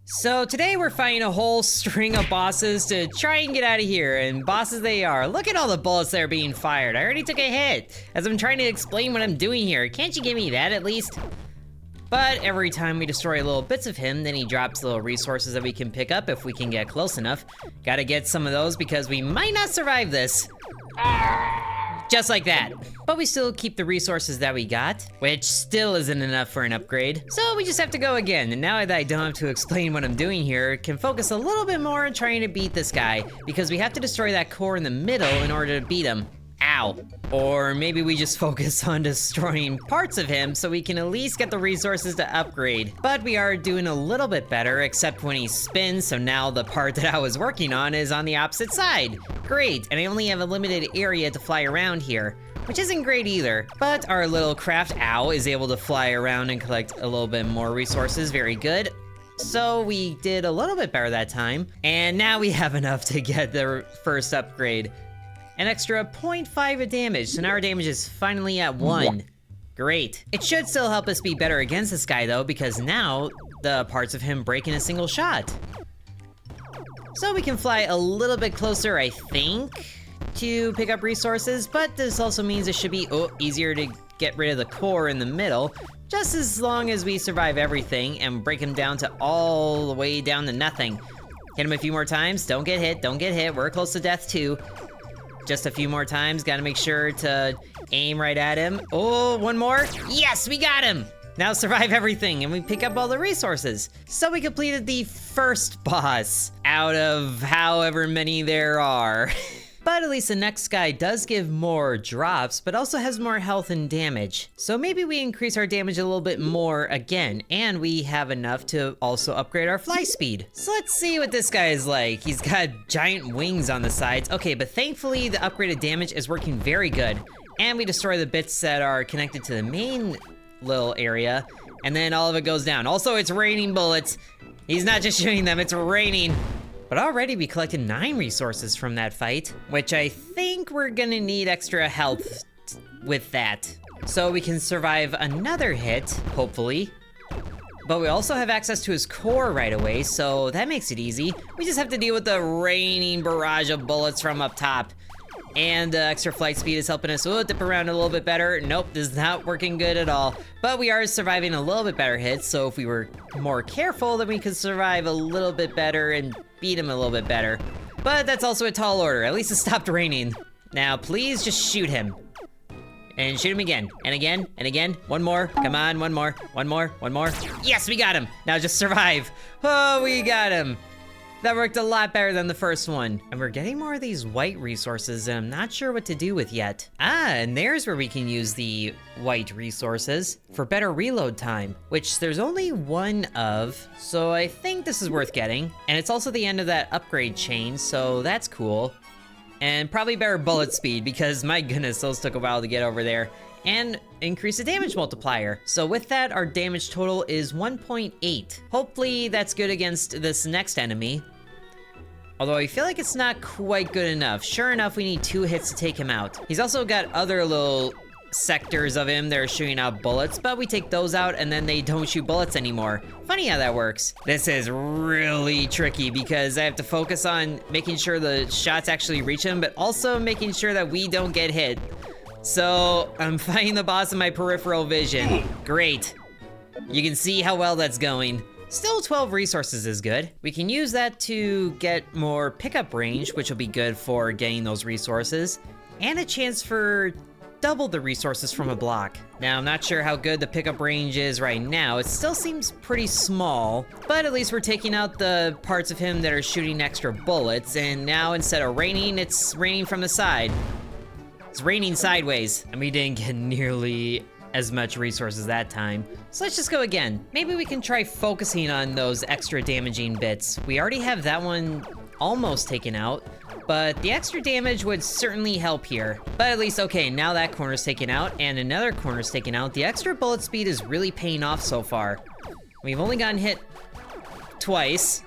So today we're fighting a whole string of bosses to try and get out of here, and bosses they are. Look at all the bullets that are being fired. I already took a hit as I'm trying to explain what I'm doing here. Can't you give me that at least? But every time we destroy little bits of him, then he drops little resources that we can pick up if we can get close enough. Gotta get some of those because we might not survive this. Just like that. But we still keep the resources that we got, which still isn't enough for an upgrade. So we just have to go again, and now that I don't have to explain what I'm doing here, can focus a little bit more on trying to beat this guy, because we have to destroy that core in the middle in order to beat him. Ow. Or maybe we just focus on destroying parts of him so we can at least get the resources to upgrade. But we are doing a little bit better, except when he spins, so now the part that I was working on is on the opposite side. Great, and I only have a limited area to fly around here, which isn't great either. But our little craft, ow, is able to fly around and collect a little bit more resources, very good. So we did a little bit better that time, and now we have enough to get the first upgrade. An extra 0.5 of damage, so now our damage is finally at 1. Great. It should still help us be better against this guy though, because now the parts of him break in a single shot. So we can fly a little bit closer, I think, to pick up resources, but this also means it should be easier to get rid of the core in the middle, just as long as we survive everything and break him down to all the way down to nothing. Hit him a few more times, don't get hit, we're close to death too. Just a few more times, gotta make sure to aim right at him. Oh, one more. Yes, we got him! Now survive everything and we pick up all the resources. So we completed the first boss out of however many there are. But at least the next guy does give more drops, but also has more health and damage. So maybe we increase our damage a little bit more again, and we have enough to also upgrade our fly speed. So let's see what this guy is like. He's got giant wings on the sides. Okay, but thankfully the upgraded damage is working very good. And we destroy the bits that are connected to the main little area, and then all of it goes down. Also, it's raining bullets. He's not just shooting them, it's raining. But already we collected 9 resources from that fight, which I think we're gonna need extra health with that. So we can survive another hit, hopefully. But we also have access to his core right away, so that makes it easy. We just have to deal with the raining barrage of bullets from up top. And extra flight speed is helping us dip around a little bit better. Nope, this is not working good at all. But we are surviving a little bit better hits, so if we were more careful, then we could survive a little bit better and beat him a little bit better. But that's also a tall order. At least it stopped raining. Now, please just shoot him. And shoot him again, and again, and again. One more, come on, one more. Yes, we got him. Now just survive. Oh, we got him. That worked a lot better than the first one. And we're getting more of these white resources and I'm not sure what to do with yet. And there's where we can use the white resources for better reload time, which there's only one of, so I think this is worth getting. And it's also the end of that upgrade chain, so that's cool. And probably better bullet speed because my goodness, those took a while to get over there. And increase the damage multiplier. So with that, our damage total is 1.8. Hopefully that's good against this next enemy. Although I feel like it's not quite good enough. Sure enough, we need 2 hits to take him out. He's also got other little sectors of him that are shooting out bullets, but we take those out and then they don't shoot bullets anymore. Funny how that works. This is really tricky because I have to focus on making sure the shots actually reach him, but also making sure that we don't get hit. So, I'm fighting the boss in my peripheral vision. Great. You can see how well that's going. Still 12 resources is good. We can use that to get more pickup range, which will be good for getting those resources, and a chance for double the resources from a block. Now, I'm not sure how good the pickup range is right now. It still seems pretty small, but at least we're taking out the parts of him that are shooting extra bullets, and now instead of raining, it's raining from the side. It's raining sideways, and we didn't get nearly as much resources that time. So let's just go again. Maybe we can try focusing on those extra damaging bits. We already have that one almost taken out, but the extra damage would certainly help here. But at least, okay, now that corner's taken out, and another corner's taken out. The extra bullet speed is really paying off so far. We've only gotten hit twice,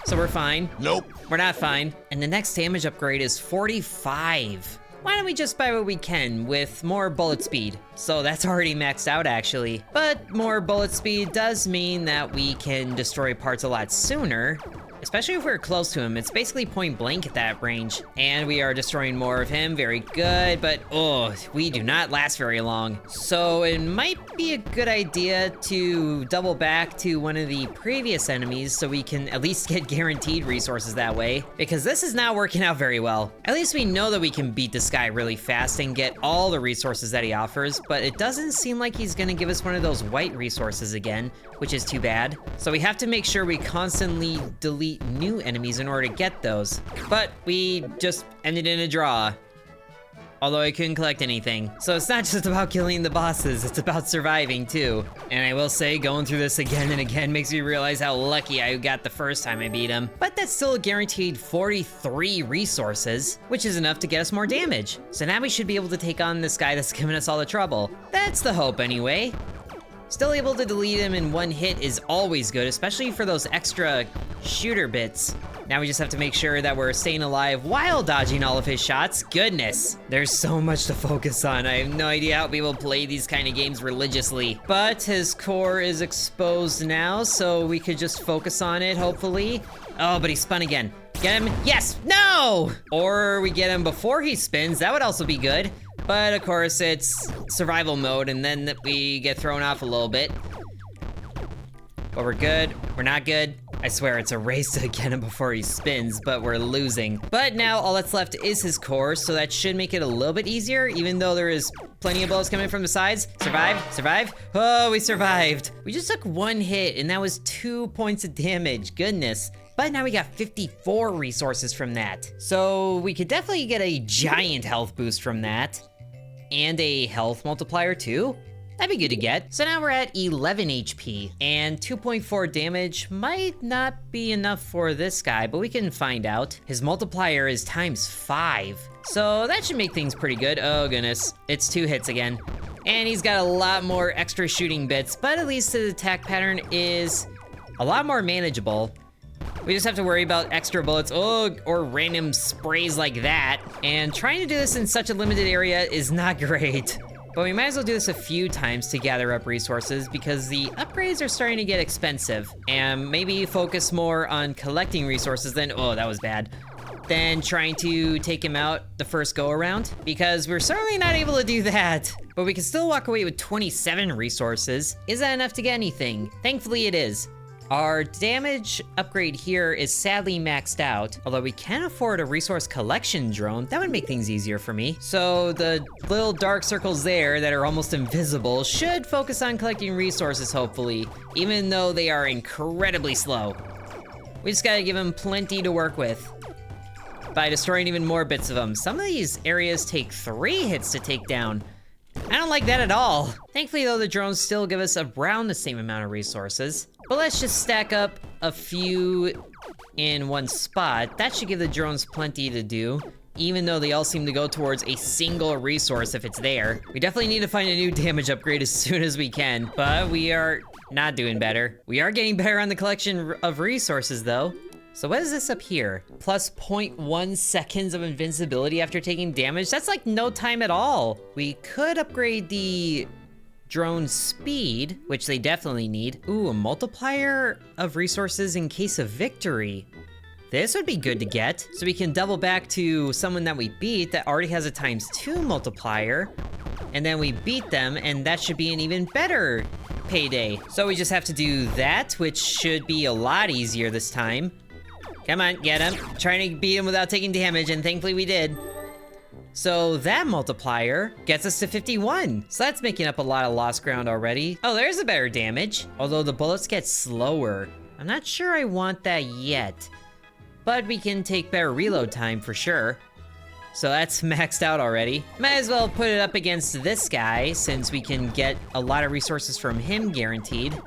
so we're fine. Nope. We're not fine. And the next damage upgrade is 45. why don't we just buy what we can with more bullet speed? So that's already maxed out actually. But more bullet speed does mean that we can destroy parts a lot sooner. Especially if we're close to him. It's basically point blank at that range. And we are destroying more of him, very good, but oh, we do not last very long. So it might be a good idea to double back to one of the previous enemies so we can at least get guaranteed resources that way, because this is not working out very well. At least we know that we can beat this guy really fast and get all the resources that he offers, but it doesn't seem like he's gonna give us one of those white resources again, which is too bad. So we have to make sure we constantly delete new enemies in order to get those. But we just ended in a draw. Although I couldn't collect anything. So it's not just about killing the bosses, it's about surviving too. And I will say, going through this again and again makes me realize how lucky I got the first time I beat him. But that's still a guaranteed 43 resources, which is enough to get us more damage. So now we should be able to take on this guy that's giving us all the trouble. That's the hope anyway. Still able to delete him in one hit is always good, especially for those extra shooter bits. Now we just have to make sure that we're staying alive while dodging all of his shots. Goodness, there's so much to focus on. I have no idea how people play these kind of games religiously. But his core is exposed now, so we could just focus on it, hopefully. Oh, but he spun again. Get him? Yes! No! Or we get him before he spins, that would also be good. But of course, it's survival mode, and then we get thrown off a little bit. But we're good, we're not good. I swear it's a race to get him before he spins, but we're losing. But now all that's left is his core, so that should make it a little bit easier, even though there is plenty of bullets coming from the sides. Survive, survive. Oh, we survived. We just took one hit, and that was 2 points of damage, goodness. But now we got 54 resources from that. So we could definitely get a giant health boost from that. And a health multiplier too. That'd be good to get. So now we're at 11 HP, and 2.4 damage might not be enough for this guy, but we can find out. His multiplier is ×5, so that should make things pretty good. Oh goodness, it's 2 hits again. And he's got a lot more extra shooting bits, but at least his attack pattern is a lot more manageable. We just have to worry about extra bullets, or random sprays like that. And trying to do this in such a limited area is not great. But we might as well do this a few times to gather up resources because the upgrades are starting to get expensive. And maybe focus more on collecting resources than, oh, that was bad, than trying to take him out the first go around, because we're certainly not able to do that. But we can still walk away with 27 resources. Is that enough to get anything? Thankfully it is. Our damage upgrade here is sadly maxed out, although we can afford a resource collection drone. That would make things easier for me. So the little dark circles there that are almost invisible should focus on collecting resources, hopefully, even though they are incredibly slow. We just gotta give them plenty to work with by destroying even more bits of them. Some of these areas take 3 hits to take down. I don't like that at all. Thankfully though, the drones still give us around the same amount of resources. But let's just stack up a few in one spot. That should give the drones plenty to do, even though they all seem to go towards a single resource if it's there. We definitely need to find a new damage upgrade as soon as we can, but we are not doing better. We are getting better on the collection of resources though. So what is this up here? Plus 0.1 seconds of invincibility after taking damage? That's like no time at all. We could upgrade the drone speed, which they definitely need. Ooh, a multiplier of resources in case of victory. This would be good to get, so we can double back to someone that we beat that already has a ×2 multiplier, and then we beat them, and that should be an even better payday. So we just have to do that, which should be a lot easier this time. Come on, get him. Trying to beat him without taking damage, and thankfully we did. So that multiplier gets us to 51. So that's making up a lot of lost ground already. Oh, there's a better damage. Although the bullets get slower. I'm not sure I want that yet. But we can take better reload time for sure. So that's maxed out already. Might as well put it up against this guy since we can get a lot of resources from him guaranteed.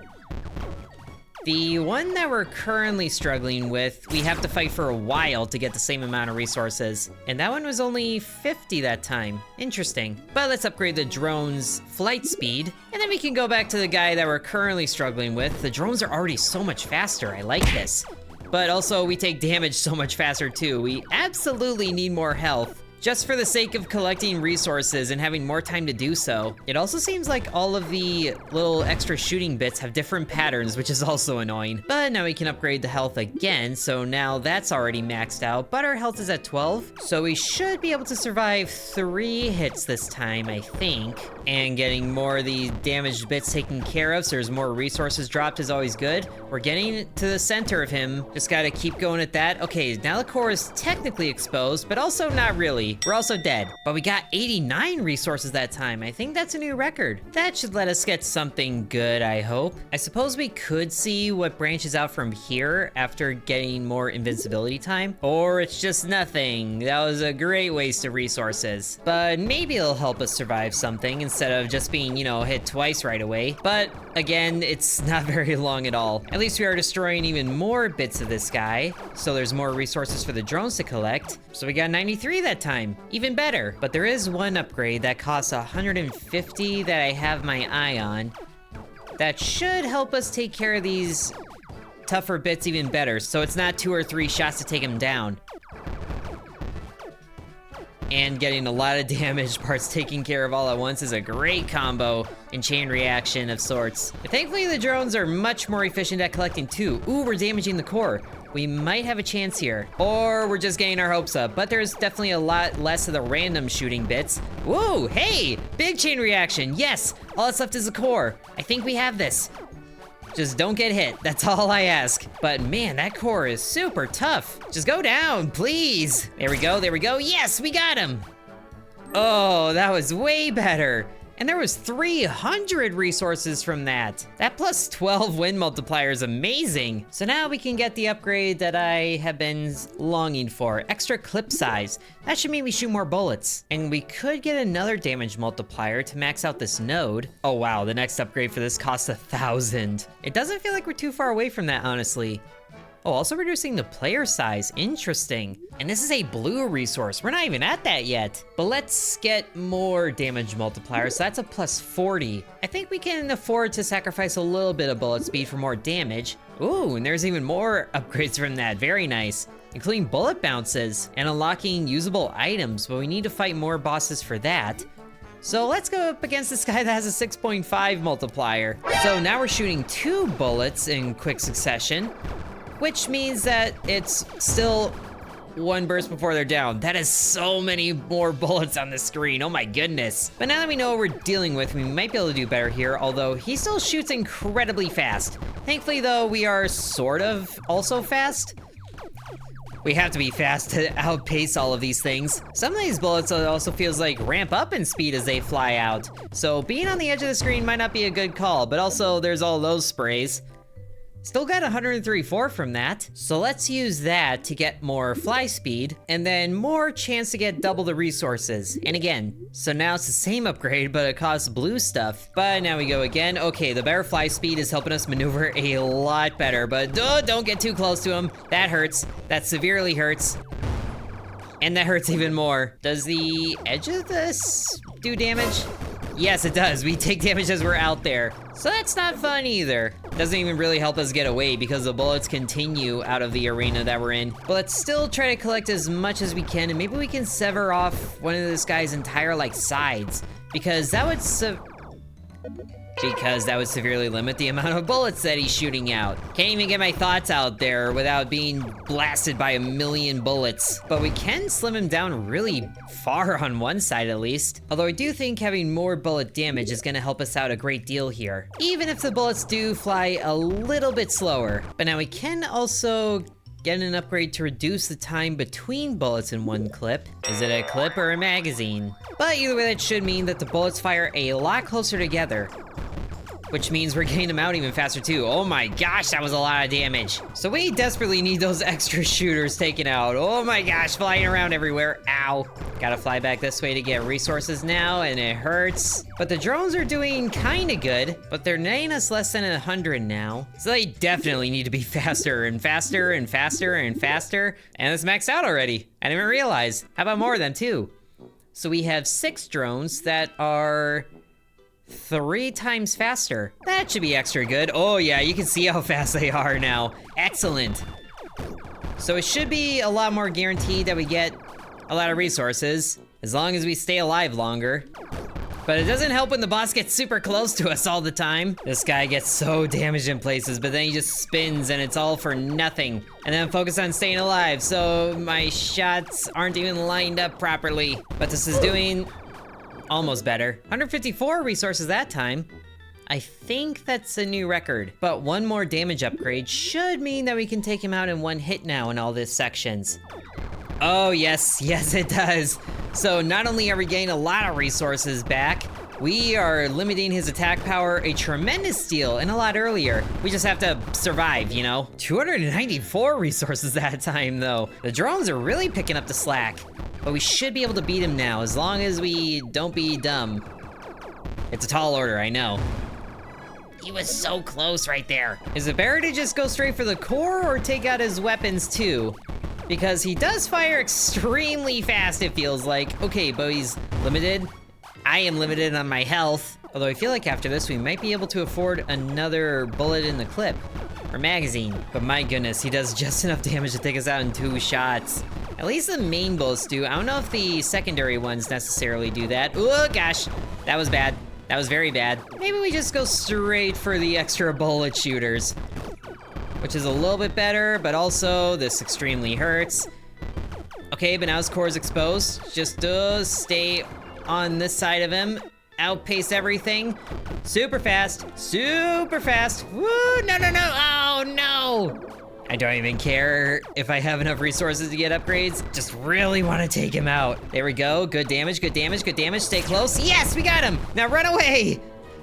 The one that we're currently struggling with, we have to fight for a while to get the same amount of resources. And that one was only 50 that time. Interesting. But let's upgrade the drone's flight speed, and then we can go back to the guy that we're currently struggling with. The drones are already so much faster, I like this. But also, we take damage so much faster too. We absolutely need more health. just for the sake of collecting resources and having more time to do so. It also seems like all of the little extra shooting bits have different patterns, which is also annoying. But now we can upgrade the health again, so now that's already maxed out, but our health is at 12, so we should be able to survive 3 hits this time, I think. And getting more of the damaged bits taken care of, so there's more resources dropped is always good. We're getting to the center of him, just gotta keep going at that. Okay, now the core is technically exposed, but also not really. We're also dead, but we got 89 resources that time. I think that's a new record. That should let us get something good, I hope. I suppose we could see what branches out from here after getting more invincibility time, or it's just nothing. That was a great waste of resources, but maybe it'll help us survive something instead of just being, you know, hit twice right away. But again, it's not very long at all. At least we are destroying even more bits of this guy, so there's more resources for the drones to collect. So we got 93 that time, even better. But there is one upgrade that costs 150 that I have my eye on. That should help us take care of these tougher bits even better, so it's not 2 or 3 shots to take them down. And getting a lot of damaged parts taken care of all at once is a great combo and chain reaction of sorts. But thankfully the drones are much more efficient at collecting too. Ooh, we're damaging the core. We might have a chance here. Or we're just getting our hopes up, but there's definitely a lot less of the random shooting bits. Whoa, hey, big chain reaction, yes! All that's left is the core. I think we have this. Just don't get hit, that's all I ask. But man, that core is super tough. Just go down, please. There we go, yes, we got him. Oh, that was way better. And there was 300 resources from that. That plus 12 win multiplier is amazing. So now we can get the upgrade that I have been longing for, extra clip size. That should mean we shoot more bullets. And we could get another damage multiplier to max out this node. Oh wow, the next upgrade for this costs 1,000. It doesn't feel like we're too far away from that, honestly. Oh, also reducing the player size, interesting. And this is a blue resource, we're not even at that yet. But let's get more damage multipliers, so that's a plus 40. I think we can afford to sacrifice a little bit of bullet speed for more damage. Ooh, and there's even more upgrades from that, very nice. Including bullet bounces and unlocking usable items, but we need to fight more bosses for that. So let's go up against this guy that has a 6.5 multiplier. So now we're shooting 2 bullets in quick succession, which means that it's still 1 burst before they're down. That is so many more bullets on the screen, oh my goodness. But now that we know what we're dealing with, we might be able to do better here, although he still shoots incredibly fast. Thankfully though, we are sort of also fast. We have to be fast to outpace all of these things. Some of these bullets also feels like ramp up in speed as they fly out. So being on the edge of the screen might not be a good call, but also there's all those sprays. Still got 103.4 from that. So let's use that to get more fly speed and then more chance to get double the resources. And again, so now it's the same upgrade, but it costs blue stuff. But now we go again. Okay, the better fly speed is helping us maneuver a lot better, but don't get too close to him. That hurts, that severely hurts. And that hurts even more. Does the edge of this do damage? Yes, it does. We take damage as we're out there. So that's not fun either. Doesn't even really help us get away because the bullets continue out of the arena that we're in. But let's still try to collect as much as we can, and maybe we can sever off one of this guy's entire like sides, because that would severely limit the amount of bullets that he's shooting out. Can't even get my thoughts out there without being blasted by 1,000,000 bullets. But we can slim him down really far on one side at least. Although I do think having more bullet damage is gonna help us out a great deal here, even if the bullets do fly a little bit slower. But now we can also get an upgrade to reduce the time between bullets in one clip. Is it a clip or a magazine? But either way, that should mean that the bullets fire a lot closer together, which means we're getting them out even faster too. Oh my gosh, that was a lot of damage. So we desperately need those extra shooters taken out. Oh my gosh, flying around everywhere. Ow. Gotta fly back this way to get resources now, and it hurts. But the drones are doing kinda good, but they're netting us less than 100 now. So they definitely need to be faster and faster and faster and faster. And it's maxed out already. I didn't even realize. How about more of them too? So we have 6 drones that are 3 times faster. That should be extra good. Oh yeah, you can see how fast they are now. Excellent. So it should be a lot more guaranteed that we get a lot of resources, as long as we stay alive longer. But it doesn't help when the boss gets super close to us all the time. This guy gets so damaged in places, but then he just spins and it's all for nothing. And then I'm focused on staying alive, so my shots aren't even lined up properly. But this is doing almost better. 154 resources that time. I think that's a new record. But one more damage upgrade should mean that we can take him out in one hit now in all these sections. Oh yes, yes it does. So not only are we getting a lot of resources back, we are limiting his attack power a tremendous deal and a lot earlier. We just have to survive, you know? 294 resources that time though. The drones are really picking up the slack, but we should be able to beat him now as long as we don't be dumb. It's a tall order, I know. He was so close right there. Is it better to just go straight for the core or take out his weapons too? Because he does fire extremely fast, it feels like. Okay, but he's limited. I am limited on my health. Although I feel like after this, we might be able to afford another bullet in the clip. Or magazine. But my goodness, he does just enough damage to take us out in 2 shots. At least the main bullets do. I don't know if the secondary ones necessarily do that. Oh gosh, that was bad. That was very bad. Maybe we just go straight for the extra bullet shooters. Which is a little bit better, but also this extremely hurts. Okay, but now his core is exposed. Just stay on this side of him. Outpace everything. Super fast, super fast. Woo, no, no, no, oh no. I don't even care if I have enough resources to get upgrades. Just really want to take him out. There we go, good damage, good damage, good damage. Stay close, yes, we got him. Now run away.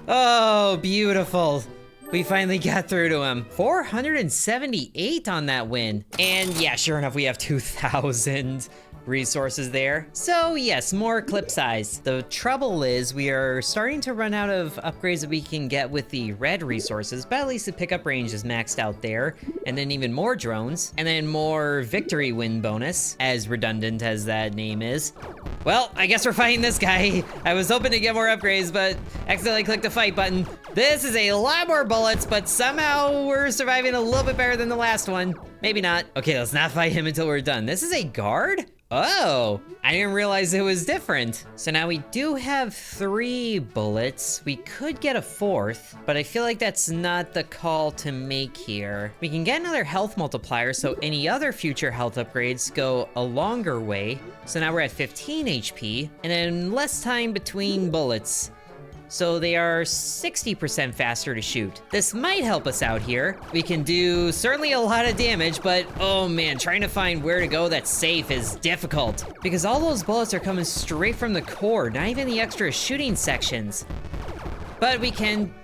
Oh, beautiful. We finally got through to him. 478 on that win. And yeah, sure enough, we have 2,000 resources there. So yes, more clip size. The trouble is we are starting to run out of upgrades that we can get with the red resources, but at least the pickup range is maxed out there. And then even more drones, and then more victory win bonus, as redundant as that name is. Well, I guess we're fighting this guy. I was hoping to get more upgrades, but accidentally clicked the fight button. This is a lot more bullets, but somehow we're surviving a little bit better than the last one. Maybe not. Okay, let's not fight him until we're done. This is a guard? Oh, I didn't realize it was different. So now we do have 3 bullets. We could get a 4th, but I feel like that's not the call to make here. We can get another health multiplier, so any other future health upgrades go a longer way. So now we're at 15 HP, and then less time between bullets. So they are 60% faster to shoot. This might help us out here. We can do certainly a lot of damage, but oh man, trying to find where to go that's safe is difficult. Because all those bullets are coming straight from the core, not even the extra shooting sections. But we can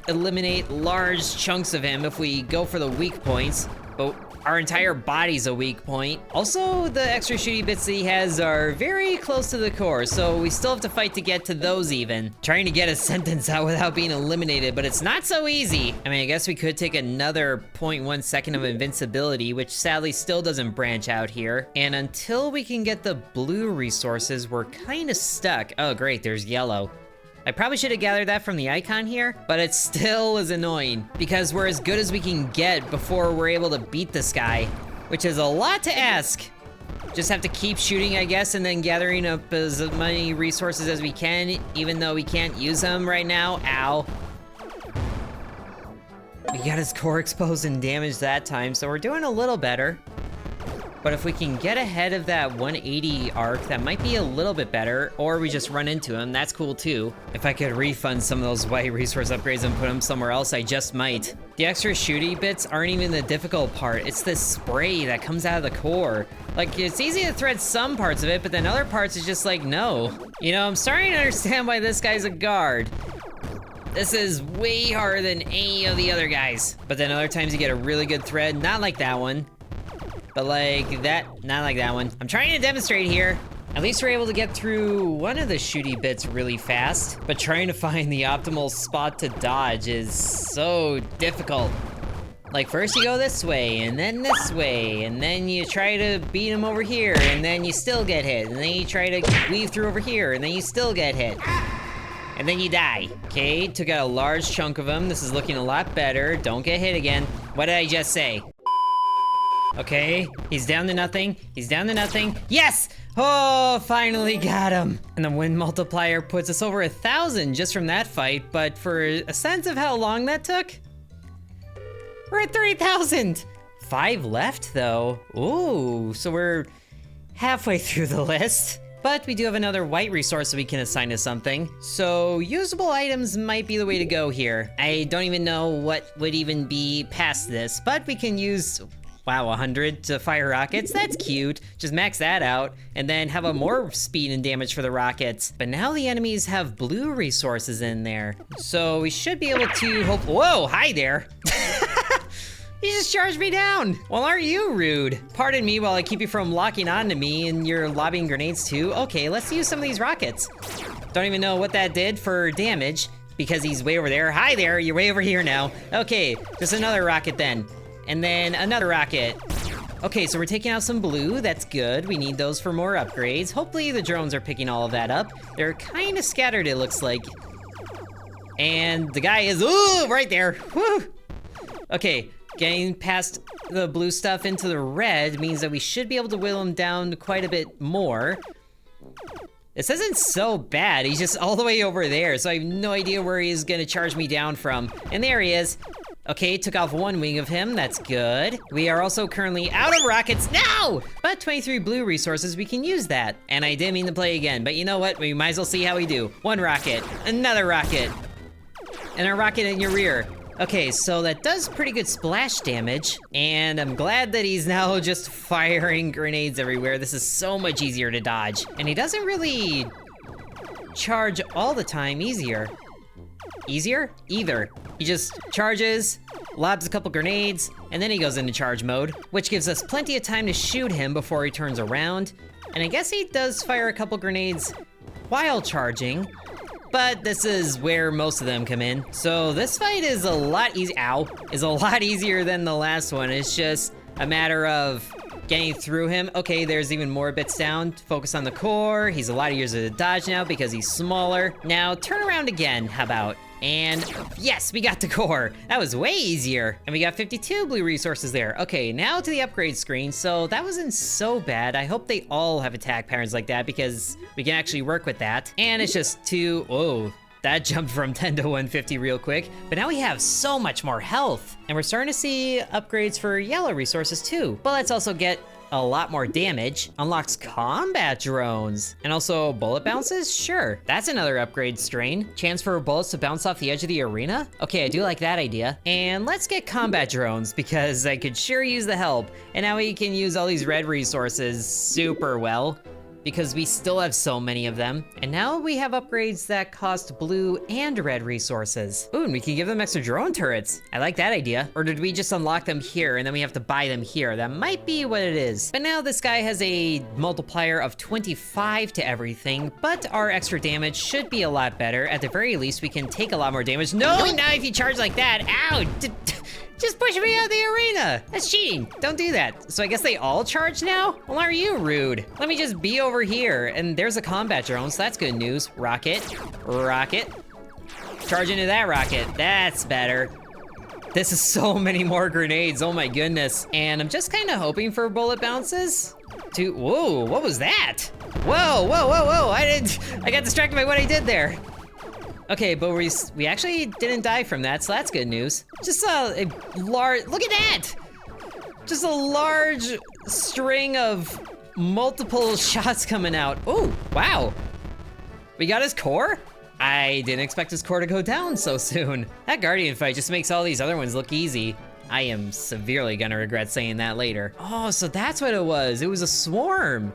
eliminate large chunks of him if we go for the weak points. But our entire body's a weak point. Also, the extra shooty bits that he has are very close to the core, so we still have to fight to get to those even. Trying to get a sentence out without being eliminated, but it's not so easy. I mean, I guess we could take another 0.1 second of invincibility, which sadly still doesn't branch out here. And until we can get the blue resources, we're kind of stuck. Oh great, there's yellow. I probably should have gathered that from the icon here, but it still is annoying because we're as good as we can get before we're able to beat this guy, which is a lot to ask. Just have to keep shooting, I guess, and then gathering up as many resources as we can, even though we can't use them right now. Ow. We got his core exposed and damaged that time, so we're doing a little better. But if we can get ahead of that 180 arc, that might be a little bit better, or we just run into him, that's cool too. If I could refund some of those white resource upgrades and put them somewhere else, I just might. The extra shooty bits aren't even the difficult part, it's the spray that comes out of the core. Like, it's easy to thread some parts of it, but then other parts is just like, no. You know, I'm starting to understand why this guy's a guard. This is way harder than any of the other guys. But then other times you get a really good thread, not like that one. But like that, not like that one. I'm trying to demonstrate here. At least we're able to get through one of the shooty bits really fast, but trying to find the optimal spot to dodge is so difficult. Like first you go this way, and then this way, and then you try to beat him over here, and then you still get hit, and then you try to weave through over here, and then you still get hit. And then you die. Okay, took out a large chunk of him. This is looking a lot better. Don't get hit again. What did I just say? Okay, he's down to nothing. He's down to nothing. Yes! Oh, finally got him. And the wind multiplier puts us over 1,000 just from that fight, but for a sense of how long that took, we're at 3,000. 5 left though. Ooh, so we're halfway through the list. But we do have another white resource that we can assign to something. So usable items might be the way to go here. I don't even know what would even be past this, but we can use, wow, 100 to fire rockets. That's cute. Just max that out and then have a more speed and damage for the rockets. But now the enemies have blue resources in there. So we should be able to hope, whoa, hi there. You just charged me down. Well, aren't you rude? Pardon me while I keep you from locking onto me and you're lobbing grenades too. Okay, let's use some of these rockets. Don't even know what that did for damage because he's way over there. Hi there, you're way over here now. Okay, just another rocket then. And then another rocket. Okay, so we're taking out some blue, that's good. We need those for more upgrades. Hopefully the drones are picking all of that up. They're kind of scattered, it looks like. And the guy is, ooh, right there, woo! Okay. Getting past the blue stuff into the red means that we should be able to whittle him down quite a bit more. This isn't so bad. He's just all the way over there, so I have no idea where he's gonna charge me down from. And there he is. Okay, took off one wing of him. That's good. We are also currently out of rockets. No! But 23 blue resources, we can use that. And I didn't mean to play again, but you know what? We might as well see how we do. One rocket, another rocket, and a rocket in your rear. Okay, so that does pretty good splash damage, and I'm glad that he's now just firing grenades everywhere. This is so much easier to dodge. And he doesn't really charge all the time easier. Easier? Either. He just charges, lobs a couple grenades, and then he goes into charge mode, which gives us plenty of time to shoot him before he turns around. And I guess he does fire a couple grenades while charging, but this is where most of them come in. So this fight is a lot easier than the last one. It's just a matter of getting through him. Okay, there's even more bits down. Focus on the core. He's a lot easier to dodge now because he's smaller. Now turn around again, how about? And yes, we got the core. That was way easier. And we got 52 blue resources there. Okay, now to the upgrade screen. So that wasn't so bad. I hope they all have attack patterns like that because we can actually work with that. And it's just two, whoa, that jumped from 10 to 150 real quick. But now we have so much more health. And we're starting to see upgrades for yellow resources too. But let's also get a lot more damage. Unlocks combat drones. And also bullet bounces? Sure. That's another upgrade strain. Chance for bullets to bounce off the edge of the arena? Okay, I do like that idea. And let's get combat drones because I could sure use the help. And now we can use all these red resources super well because we still have so many of them. And now we have upgrades that cost blue and red resources. Ooh, and we can give them extra drone turrets. I like that idea. Or did we just unlock them here and then we have to buy them here? That might be what it is. But now this guy has a multiplier of 25 to everything, but our extra damage should be a lot better. At the very least, we can take a lot more damage. No, not if you charge like that. Ow! Just push me out of the arena. That's cheating. Don't do that. So I guess they all charge now? Well, are you rude? Let me just be over here. And there's a combat drone, so that's good news. Rocket, rocket. Charge into that rocket. That's better. This is so many more grenades. Oh my goodness. And I'm just kind of hoping for bullet bounces. Whoa, what was that? Whoa, whoa, whoa, whoa. I got distracted by what I did there. Okay, but we actually didn't die from that, so that's good news. Just a large, look at that! Just a large string of multiple shots coming out. Oh, wow. We got his core? I didn't expect his core to go down so soon. That Guardian fight just makes all these other ones look easy. I am severely gonna regret saying that later. Oh, so that's what it was. It was a swarm.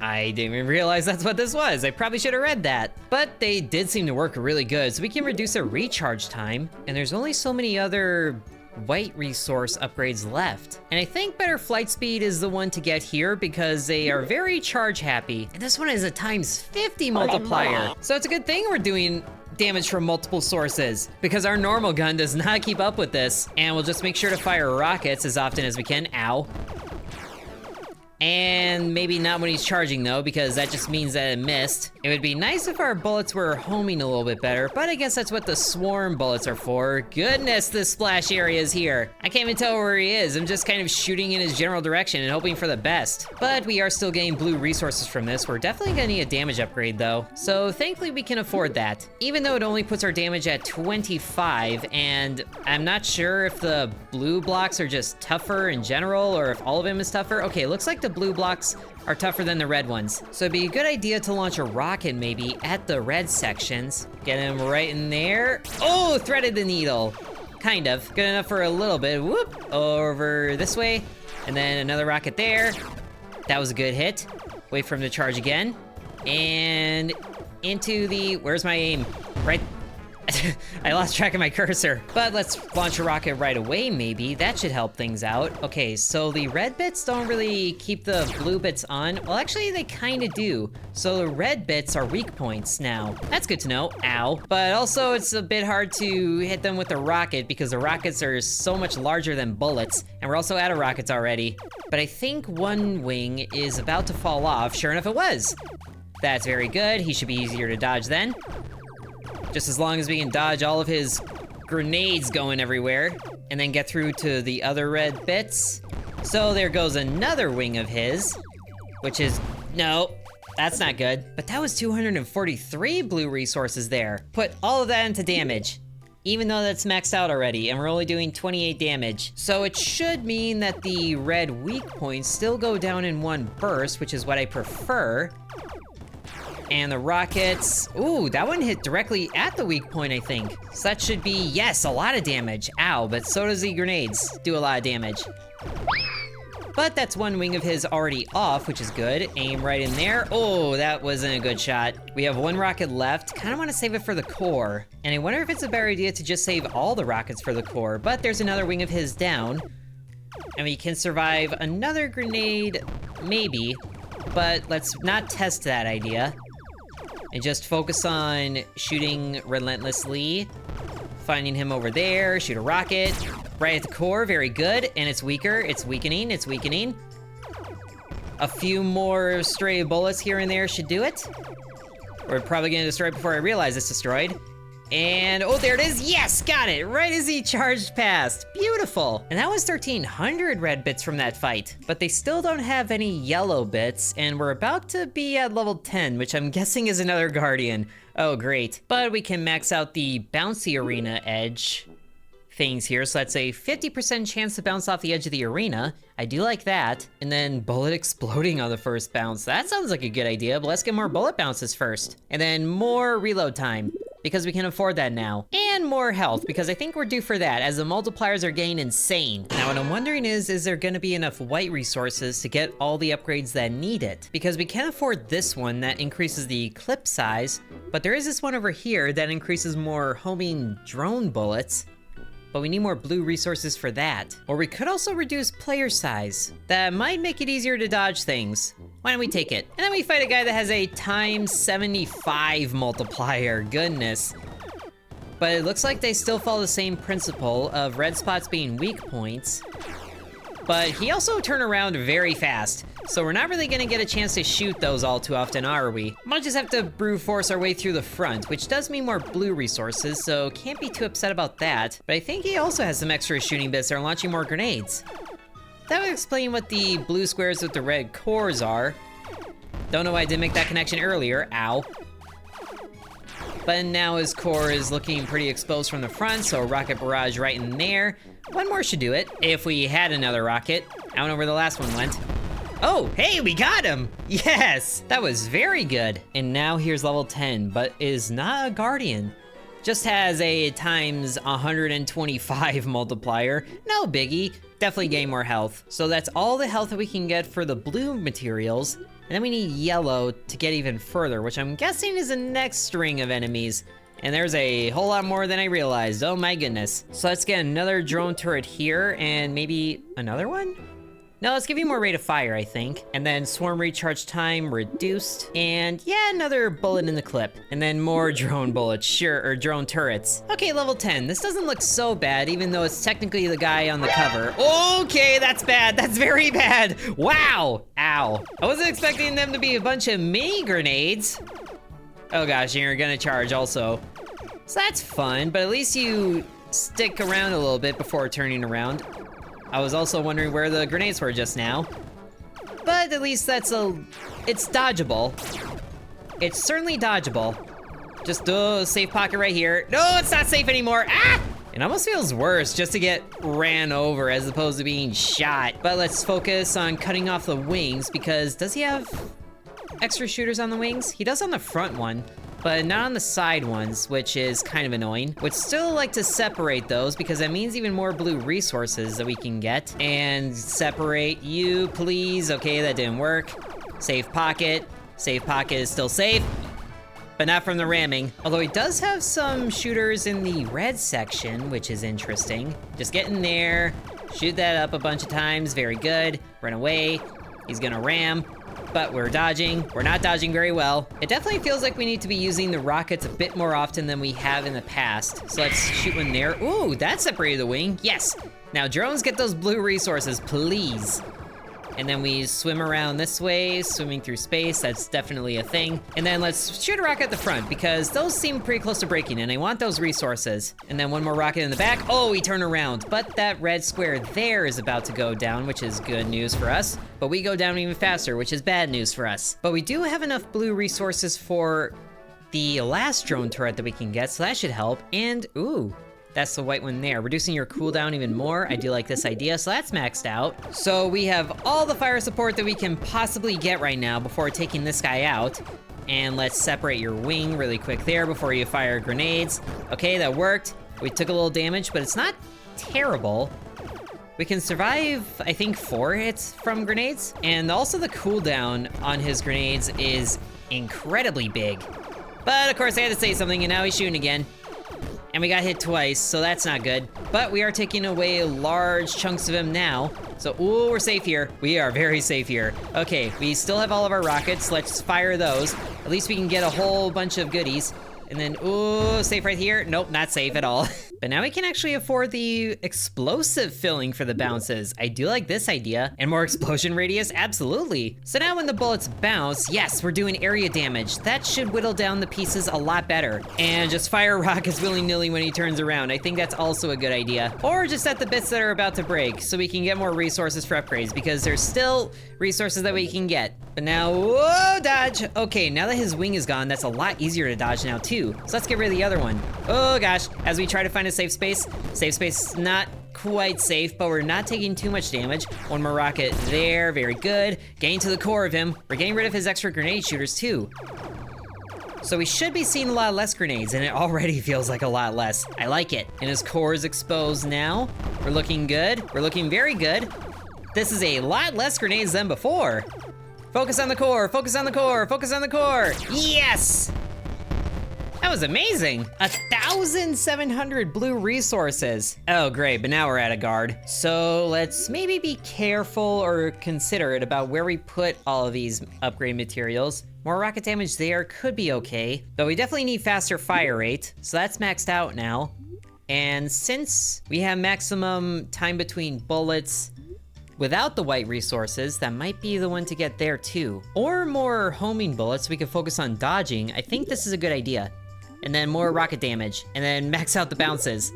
I didn't even realize that's what this was. I probably should have read that. But they did seem to work really good, so we can reduce their recharge time. And there's only so many other white resource upgrades left. And I think better flight speed is the one to get here because they are very charge happy. And this one is a times 50 multiplier. So it's a good thing we're doing damage from multiple sources because our normal gun does not keep up with this. And we'll just make sure to fire rockets as often as we can. Ow. And maybe not when he's charging though, because that just means that it missed. It would be nice if our bullets were homing a little bit better, but I guess that's what the swarm bullets are for. Goodness, this splash area is here. I can't even tell where he is. I'm just kind of shooting in his general direction and hoping for the best. But we are still getting blue resources from this. We're definitely gonna need a damage upgrade though. So thankfully we can afford that. Even though it only puts our damage at 25, and I'm not sure if the blue blocks are just tougher in general or if all of them is tougher. Okay, it looks like the blue blocks are tougher than the red ones. So it'd be a good idea to launch a rocket maybe at the red sections. Get him right in there. Oh, threaded the needle. Kind of. Good enough for a little bit. Whoop, over this way. And then another rocket there. That was a good hit. Wait for him to charge again. And into the, where's my aim? Right. I lost track of my cursor. But let's launch a rocket right away, maybe. That should help things out. Okay, so the red bits don't really keep the blue bits on. Well, actually, they kind of do. So the red bits are weak points now. That's good to know. Ow. But also, it's a bit hard to hit them with the rocket because the rockets are so much larger than bullets. And we're also out of rockets already. But I think one wing is about to fall off. Sure enough, it was. That's very good. He should be easier to dodge then. Just as long as we can dodge all of his grenades going everywhere and then get through to the other red bits. So there goes another wing of his, which is, no, that's not good. But that was 243 blue resources there. Put all of that into damage, even though that's maxed out already, and we're only doing 28 damage. So it should mean that the red weak points still go down in one burst, which is what I prefer. And the rockets, ooh, that one hit directly at the weak point, I think. So that should be, yes, a lot of damage. Ow, but so does the grenades. Do a lot of damage. But that's one wing of his already off, which is good. Aim right in there. Oh, that wasn't a good shot. We have one rocket left. Kind of want to save it for the core. And I wonder if it's a better idea to just save all the rockets for the core. But there's another wing of his down. And we can survive another grenade, maybe. But let's not test that idea. And just focus on shooting relentlessly. Finding him over there, shoot a rocket. Right at the core, very good. And it's weaker, it's weakening, it's weakening. A few more stray bullets here and there should do it. We're probably gonna destroy it before I realize it's destroyed. And, oh, there it is, yes, got it, right as he charged past, beautiful. And that was 1,300 red bits from that fight, but they still don't have any yellow bits, and we're about to be at level 10, which I'm guessing is another Guardian. Oh, great. But we can max out the bouncy arena edge things here, so that's a 50% chance to bounce off the edge of the arena. I do like that. And then bullet exploding on the first bounce. That sounds like a good idea, but let's get more bullet bounces first. And then more reload time, because we can afford that now. And more health, because I think we're due for that, as the multipliers are getting insane. Now what I'm wondering is there gonna be enough white resources to get all the upgrades that need it? Because we can afford this one that increases the clip size, but there is this one over here that increases more homing drone bullets. But we need more blue resources for that. Or we could also reduce player size. That might make it easier to dodge things. Why don't we take it? And then we fight a guy that has a times 75 multiplier, goodness. But it looks like they still follow the same principle of red spots being weak points. But he also turned around very fast. So we're not really gonna get a chance to shoot those all too often, are we? Might just have to brute force our way through the front, which does mean more blue resources, so can't be too upset about that. But I think he also has some extra shooting bits that are launching more grenades. That would explain what the blue squares with the red cores are. Don't know why I didn't make that connection earlier, ow. But now his core is looking pretty exposed from the front, so a rocket barrage right in there. One more should do it, if we had another rocket. I don't know where the last one went. Oh, hey, we got him! Yes! That was very good. And now here's level 10, but is not a Guardian. Just has a times 125 multiplier. No biggie, definitely gain more health. So that's all the health that we can get for the blue materials. And then we need yellow to get even further, which I'm guessing is the next string of enemies. And there's a whole lot more than I realized, oh my goodness. So let's get another drone turret here, and maybe another one? No, let's give you more rate of fire, I think. And then swarm recharge time reduced. And yeah, another bullet in the clip. And then more drone bullets, sure, or drone turrets. Okay, level 10. This doesn't look so bad, even though it's technically the guy on the cover. Okay, that's bad. That's very bad. Wow. Ow. I wasn't expecting them to be a bunch of mini grenades. Oh gosh, you're gonna charge also. So that's fun, but at least you stick around a little bit before turning around. I was also wondering where the grenades were just now. But at least it's dodgeable. It's certainly dodgeable. Just safe pocket right here. No, it's not safe anymore. Ah! It almost feels worse just to get ran over as opposed to being shot. But let's focus on cutting off the wings because does he have extra shooters on the wings? He does on the front one, but not on the side ones, which is kind of annoying. Would still like to separate those because that means even more blue resources that we can get. And separate you, please. Okay, that didn't work. Safe pocket. Safe pocket is still safe, but not from the ramming. Although he does have some shooters in the red section, which is interesting. Just get in there, shoot that up a bunch of times, very good. Run away, he's gonna ram. But we're dodging. We're not dodging very well. It definitely feels like we need to be using the rockets a bit more often than we have in the past. So let's shoot one there. Ooh, that separated the wing. Yes. Now drones, get those blue resources, please. And then we swim around this way, swimming through space. That's definitely a thing. And then let's shoot a rocket at the front because those seem pretty close to breaking and I want those resources. And then one more rocket in the back. Oh, we turn around. But that red square there is about to go down, which is good news for us. But we go down even faster, which is bad news for us. But we do have enough blue resources for the last drone turret that we can get, so that should help. And ooh, that's the white one there. Reducing your cooldown even more. I do like this idea, so that's maxed out. So we have all the fire support that we can possibly get right now before taking this guy out. And let's separate your wing really quick there before you fire grenades. Okay, that worked. We took a little damage, but it's not terrible. We can survive, I think, 4 hits from grenades. And also the cooldown on his grenades is incredibly big. But of course I had to say something and now he's shooting again. And we got hit twice, so that's not good. But we are taking away large chunks of him now. So, ooh, we're safe here. We are very safe here. Okay, we still have all of our rockets. Let's fire those. At least we can get a whole bunch of goodies. And then, ooh, safe right here. Nope, not safe at all. But now we can actually afford the explosive filling for the bounces. I do like this idea. And more explosion radius, absolutely. So now when the bullets bounce, yes, we're doing area damage. That should whittle down the pieces a lot better. And just fire rockets willy-nilly when he turns around. I think that's also a good idea. Or just at the bits that are about to break so we can get more resources for upgrades because there's still resources that we can get. But now, whoa, dodge. Okay, now that his wing is gone, that's a lot easier to dodge now too. So let's get rid of the other one. Oh gosh, as we try to find a safe space is not quite safe, but we're not taking too much damage. One more rocket there, very good. Getting to the core of him. We're getting rid of his extra grenade shooters too. So we should be seeing a lot less grenades, and it already feels like a lot less. I like it. And his core is exposed now. We're looking good. We're looking very good. This is a lot less grenades than before. Focus on the core, focus on the core, focus on the core. Yes! That was amazing. 1,700 blue resources. Oh, great, but now we're at a guard. So let's maybe be careful or considerate about where we put all of these upgrade materials. More rocket damage there could be okay, but we definitely need faster fire rate, so that's maxed out now. And since we have maximum time between bullets without the white resources, that might be the one to get there too. Or more homing bullets, we can focus on dodging. I think this is a good idea. And then more rocket damage, and then max out the bounces.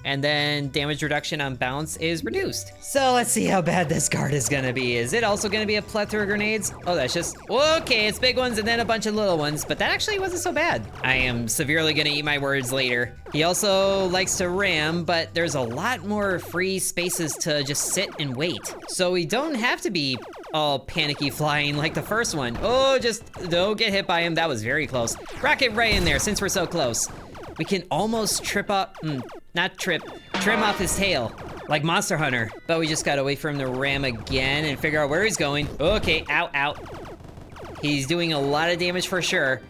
And then damage reduction on bounce is reduced. So let's see how bad this guard is gonna be. Is it also gonna be a plethora of grenades? Oh, that's just, okay, it's big ones and then a bunch of little ones, but that actually wasn't so bad. I am severely gonna eat my words later. He also likes to ram, but there's a lot more free spaces to just sit and wait. So we don't have to be all panicky flying like the first one. Oh, just don't get hit by him. That was very close. Rocket right in there since we're so close. We can almost trim off his tail, like Monster Hunter. But we just gotta wait for him to ram again and figure out where he's going. Okay, ow, ow. He's doing a lot of damage for sure.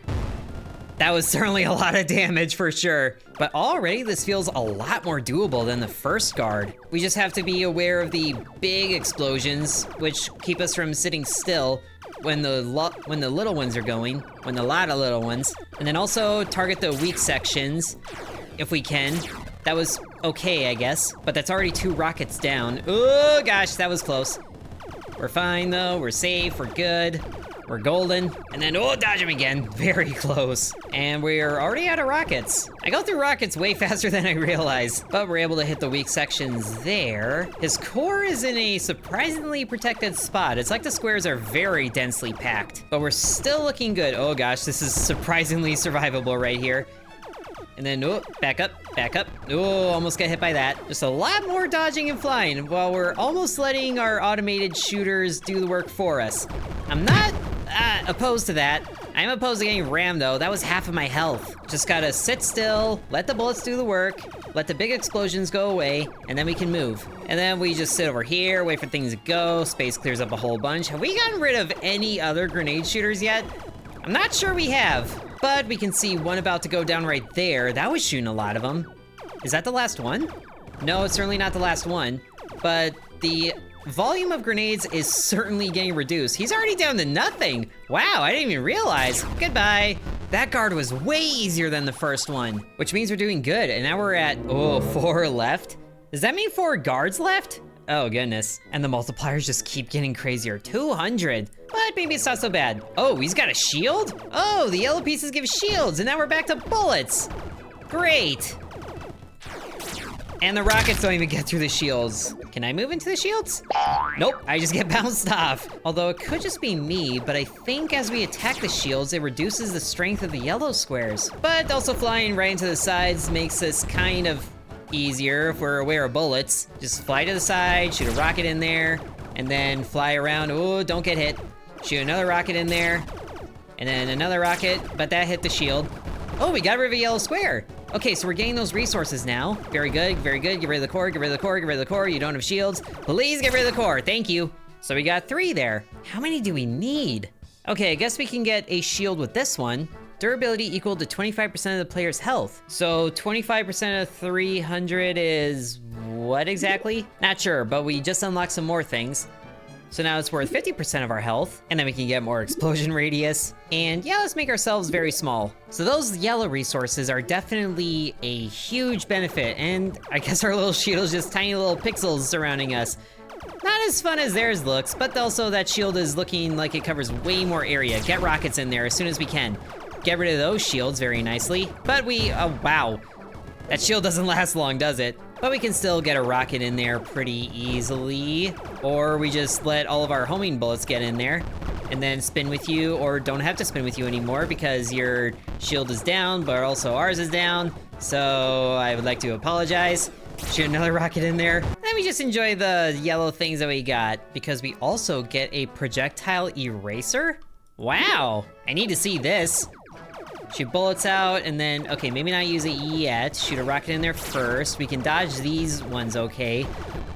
that was certainly a lot of damage for sure. But already this feels a lot more doable than the first guard. We just have to be aware of the big explosions, which keep us from sitting still when the little ones are going, when the lot of little ones. And then also target the weak sections, if we can. That was okay, I guess, but that's already 2 rockets down. Oh gosh, that was close. We're fine though, we're safe, we're good. We're golden, and then, oh, dodge him again. Very close. And we're already out of rockets. I go through rockets way faster than I realize, but we're able to hit the weak sections there. His core is in a surprisingly protected spot. It's like the squares are very densely packed, but we're still looking good. Oh gosh, this is surprisingly survivable right here. And then, oh, back up, back up. Oh, almost got hit by that. Just a lot more dodging and flying while we're almost letting our automated shooters do the work for us. I'm not opposed to that. I'm opposed to getting rammed though. That was half of my health. Just gotta sit still, let the bullets do the work, let the big explosions go away, and then we can move. And then we just sit over here, wait for things to go. Space clears up a whole bunch. Have we gotten rid of any other grenade shooters yet? I'm not sure we have, but we can see one about to go down right there. That was shooting a lot of them. Is that the last one? No, it's certainly not the last one, but the volume of grenades is certainly getting reduced. He's already down to nothing. Wow, I didn't even realize. Goodbye. That guard was way easier than the first one, which means we're doing good. And now we're at, 4 left. Does that mean 4 guards left? Oh goodness. And the multipliers just keep getting crazier. 200, but maybe it's not so bad. Oh, he's got a shield? Oh, the yellow pieces give shields, and now we're back to bullets. Great. And the rockets don't even get through the shields. Can I move into the shields? Nope, I just get bounced off. Although it could just be me, but I think as we attack the shields, it reduces the strength of the yellow squares. But also flying right into the sides makes this kind of easier if we're aware of bullets. Just fly to the side, shoot a rocket in there, and then fly around. Oh, don't get hit. Shoot another rocket in there, and then another rocket, but that hit the shield. Oh, we got rid of a yellow square. Okay, so we're getting those resources now. Very good, very good. Get rid of the core, get rid of the core, get rid of the core. You don't have shields. Please get rid of the core, thank you. So we got 3 there. How many do we need? Okay, I guess we can get a shield with this one. Durability equal to 25% of the player's health. So 25% of 300 is what exactly? Not sure, but we just unlocked some more things. So now it's worth 50% of our health, and then we can get more explosion radius. And yeah, let's make ourselves very small. So those yellow resources are definitely a huge benefit, and I guess our little shield is just tiny little pixels surrounding us. Not as fun as theirs looks, but also that shield is looking like it covers way more area. Get rockets in there as soon as we can. Get rid of those shields very nicely. But oh wow. That shield doesn't last long, does it? But we can still get a rocket in there pretty easily. Or we just let all of our homing bullets get in there and then spin with you, or don't have to spin with you anymore because your shield is down, but also ours is down. So I would like to apologize. Shoot another rocket in there. Then we just enjoy the yellow things that we got because we also get a projectile eraser. Wow, I need to see this. Shoot bullets out, and then, okay, maybe not use it yet. Shoot a rocket in there first. We can dodge these ones okay.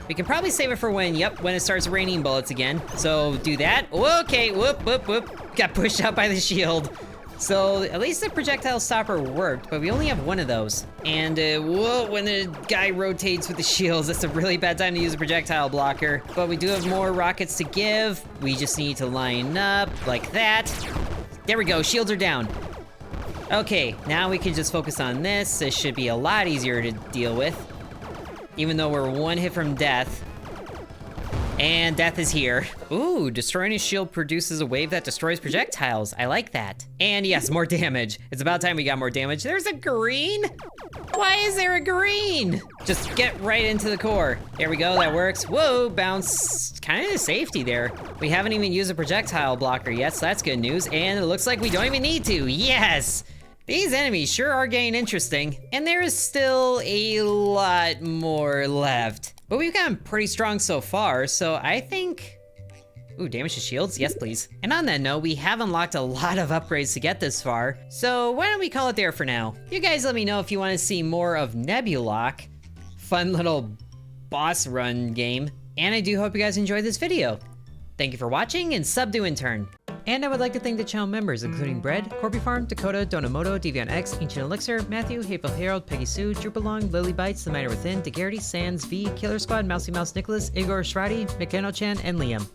We can probably save it for when it starts raining bullets again. So do that. Okay, whoop, whoop, whoop. Got pushed out by the shield. So at least the projectile stopper worked, but we only have one of those. And whoa, when the guy rotates with the shields, that's a really bad time to use a projectile blocker. But we do have more rockets to give. We just need to line up like that. There we go, shields are down. Okay, now we can just focus on this. This should be a lot easier to deal with. Even though we're 1 hit from death. And death is here. Ooh, destroying his shield produces a wave that destroys projectiles. I like that. And yes, more damage. It's about time we got more damage. There's a green? Why is there a green? Just get right into the core. There we go, that works. Whoa, bounce, kind of safety there. We haven't even used a projectile blocker yet, so that's good news. And it looks like we don't even need to, yes! These enemies sure are getting interesting, and there is still a lot more left. But we've gotten pretty strong so far, so I think... Ooh, damage to shields? Yes, please. And on that note, we have unlocked a lot of upgrades to get this far, so why don't we call it there for now? You guys let me know if you want to see more of Nebulock. Fun little boss run game. And I do hope you guys enjoyed this video. Thank you for watching, and sub to Intern. And I would like to thank the channel members, including Bread, Corby Farm, Dakota, Donamoto, Devion X, Ancient Elixir, Matthew, Hateful Harold, Peggy Sue, Drupalong, Lily Bites, The Miner Within, DeGarity, Sands, V, Killer Squad, Mousy Mouse Nicholas, Igor Shradi, Mikano-chan, and Liam.